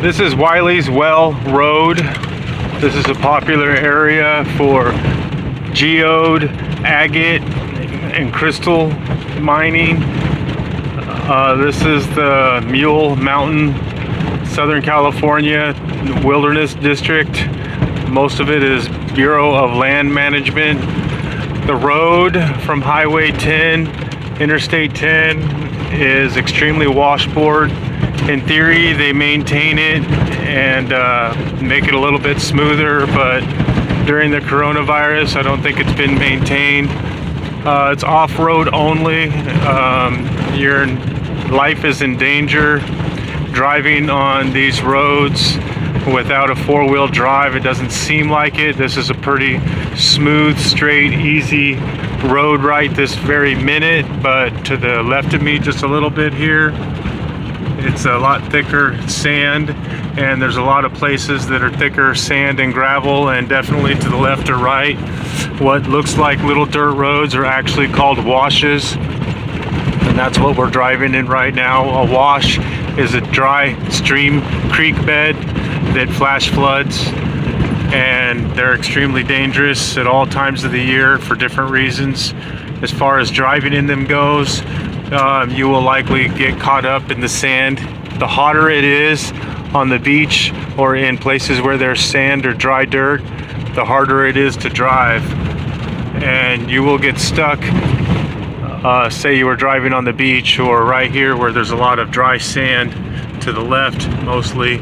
This is Wileys Well Road. This is a popular area for geode, agate, and crystal mining. This is the Mule Mountain, Southern California Wilderness District. Most of it is Bureau of Land Management. The road from Highway 10, Interstate 10 is extremely washboard. In theory, they maintain it and make it a little bit smoother, but during the coronavirus, I don't think it's been maintained. It's off-road only. Your life is in danger driving on these roads without a four-wheel drive. It doesn't seem like it. This is a pretty smooth, straight, easy road right this very minute, but to the left of me just a little bit here, it's a lot thicker sand, and there's a lot of places that are thicker sand and gravel, and definitely to the left or right, what looks like little dirt roads are actually called washes, and that's what we're driving in right now. A wash is a dry stream creek bed that flash floods, and they're extremely dangerous at all times of the year for different reasons. As far as driving in them goes, you will likely get caught up in the sand. The hotter it is on the beach or in places where there's sand or dry dirt, the harder it is to drive, and you will get stuck. Say you were driving on the beach or right here where there's a lot of dry sand to the left mostly,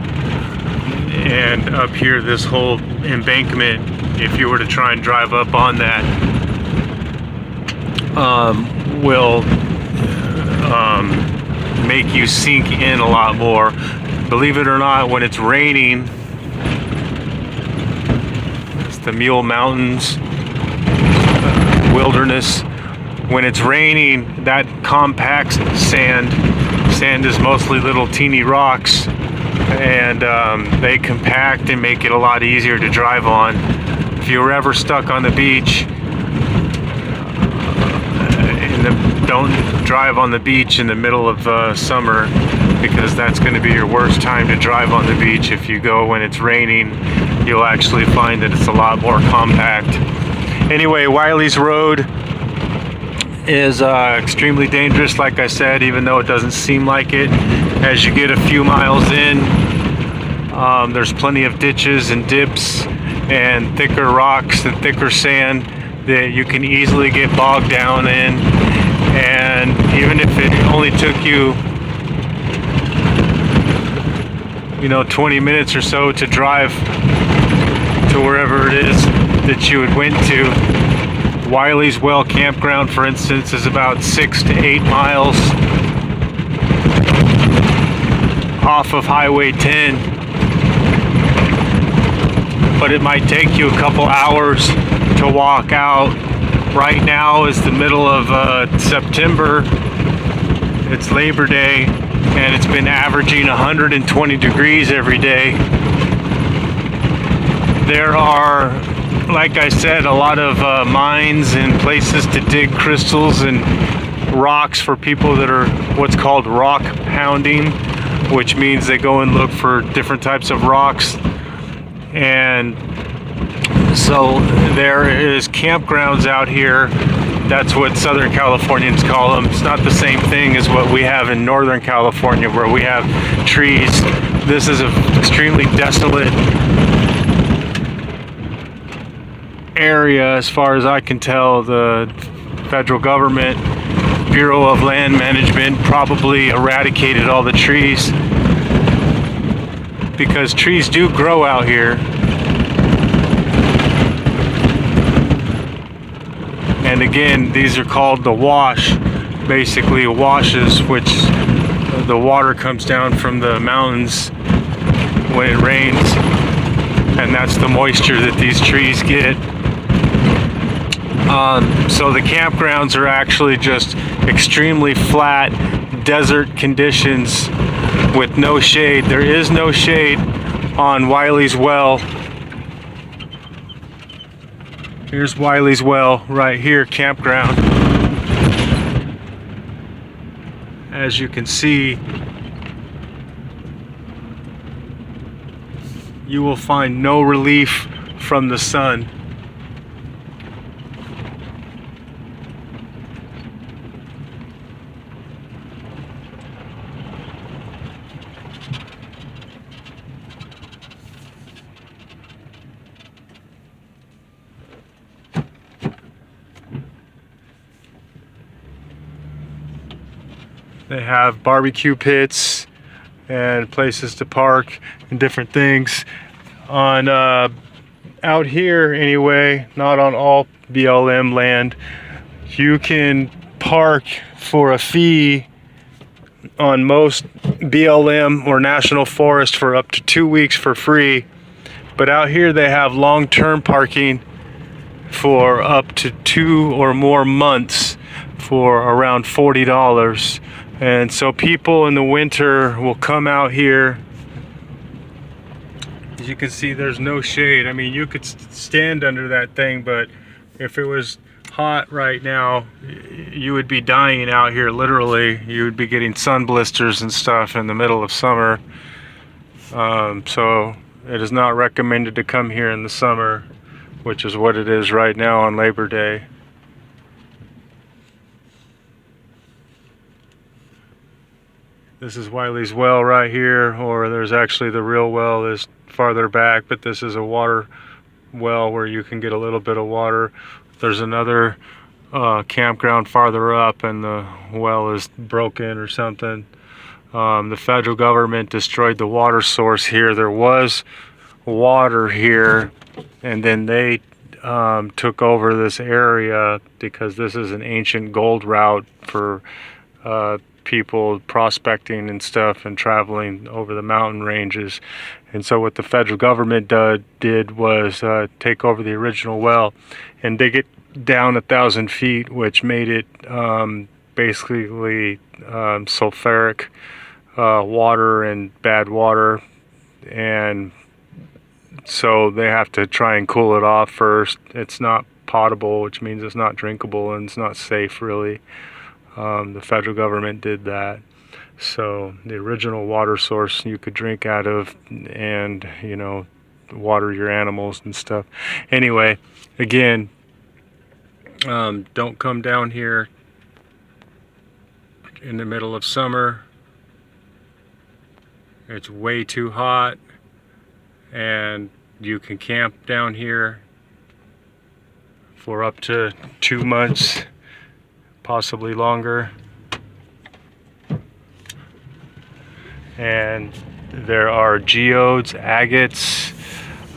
and up here this whole embankment, if you were to try and drive up on that, will make you sink in a lot more. Believe it or not, when it's raining, it's the Mule Mountains wilderness. When it's raining, that compacts sand is mostly little teeny rocks, and they compact and make it a lot easier to drive on. If you were ever stuck on the beach, don't drive on the beach in the middle of summer, because that's going to be your worst time to drive on the beach. If you go when it's raining, you'll actually find that it's a lot more compact. Anyway, Wileys Road is extremely dangerous, like I said, even though it doesn't seem like it. As you get a few miles in, there's plenty of ditches and dips and thicker rocks and thicker sand that you can easily get bogged down in. And even if it only took you, 20 minutes or so to drive to wherever it is that you had went to, Wileys Well Campground, for instance, is about 6 to 8 miles off of Highway 10, but it might take you a couple hours to walk out. Right now is the middle of September. It's Labor Day, and it's been averaging 120 degrees every day. There are, like I said, a lot of mines and places to dig crystals and rocks for people that are what's called rock hounding, which means they go and look for different types of rocks. And so there is campgrounds out here. That's what Southern Californians call them. It's not the same thing as what we have in Northern California, where we have trees. This is an extremely desolate area as far as I can tell. The federal government, Bureau of Land Management, probably eradicated all the trees, because trees do grow out here. And again, these are called the wash, basically washes, which the water comes down from the mountains when it rains, and that's the moisture that these trees get. So the campgrounds are actually just extremely flat desert conditions with no shade. There is no shade on Wileys Well. Here's Wileys Well right here, campground. As you can see, you will find no relief from the sun. They have barbecue pits and places to park and different things on out here anyway, not on all BLM land. You can park for a fee on most BLM or national forest for up to 2 weeks for free, but out here they have long-term parking for up to 2 or more months for around $40. And so people in the winter will come out here. As you can see, there's no shade. I mean, you could stand under that thing, but if it was hot right now, you would be dying out here, literally. You would be getting sun blisters and stuff in the middle of summer. So it is not recommended to come here in the summer, which is what it is right now on Labor Day. This is Wileys well right here, or there's actually the real well is farther back, but this is a water well where you can get a little bit of water. There's another campground farther up and the well is broken or something. The federal government destroyed the water source here. There was water here, and then they took over this area because this is an ancient gold route for people prospecting and stuff and traveling over the mountain ranges. And so what the federal government did was take over the original well and dig it down 1,000 feet, which made it basically sulfuric water and bad water. And so they have to try and cool it off first. It's not potable, which means it's not drinkable and it's not safe really. The federal government did that. So the original water source you could drink out of and, you know, water your animals and stuff. Anyway, again, don't come down here in the middle of summer. It's way too hot, and you can camp down here for up to 2 months, possibly longer. And there are geodes, agates,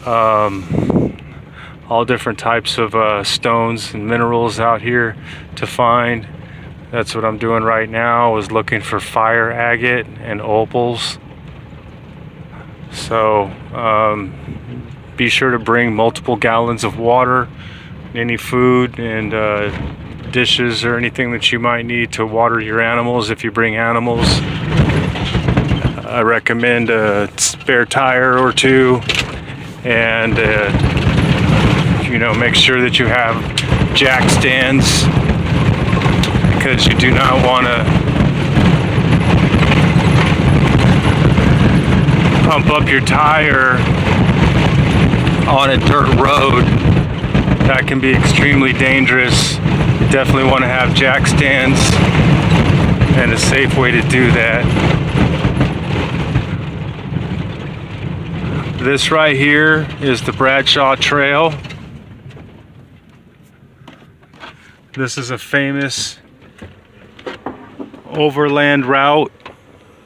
all different types of stones and minerals out here to find. That's what I'm doing right now, is looking for fire agate and opals. So be sure to bring multiple gallons of water, any food and dishes or anything that you might need to water your animals if you bring animals. I recommend a spare tire or two, and you know, make sure that you have jack stands, because you do not want to pump up your tire on a dirt road. That can be extremely dangerous. You definitely want to have jack stands and a safe way to do that. This right here is the Bradshaw Trail. This is a famous overland route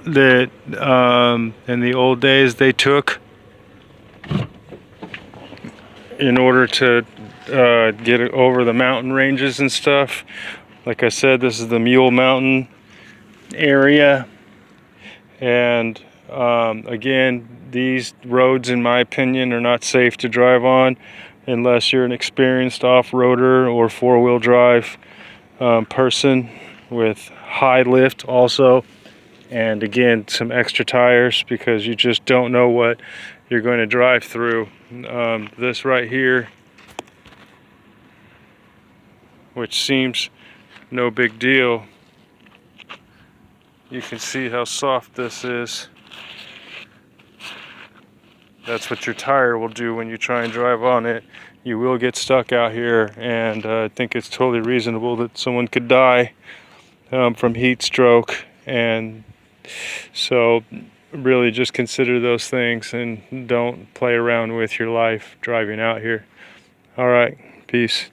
that in the old days they took in order to get over the mountain ranges and stuff. Like I said, this is the Mule Mountain area, and again, these roads, in my opinion, are not safe to drive on unless you're an experienced off-roader or four-wheel drive person with high lift also, and again, some extra tires, because you just don't know what you're going to drive through. This right here, which seems no big deal, you can see how soft this is. That's what your tire will do when you try and drive on it. You will get stuck out here, and I think it's totally reasonable that someone could die from heat stroke. And so really just consider those things and don't play around with your life driving out here. All right, peace.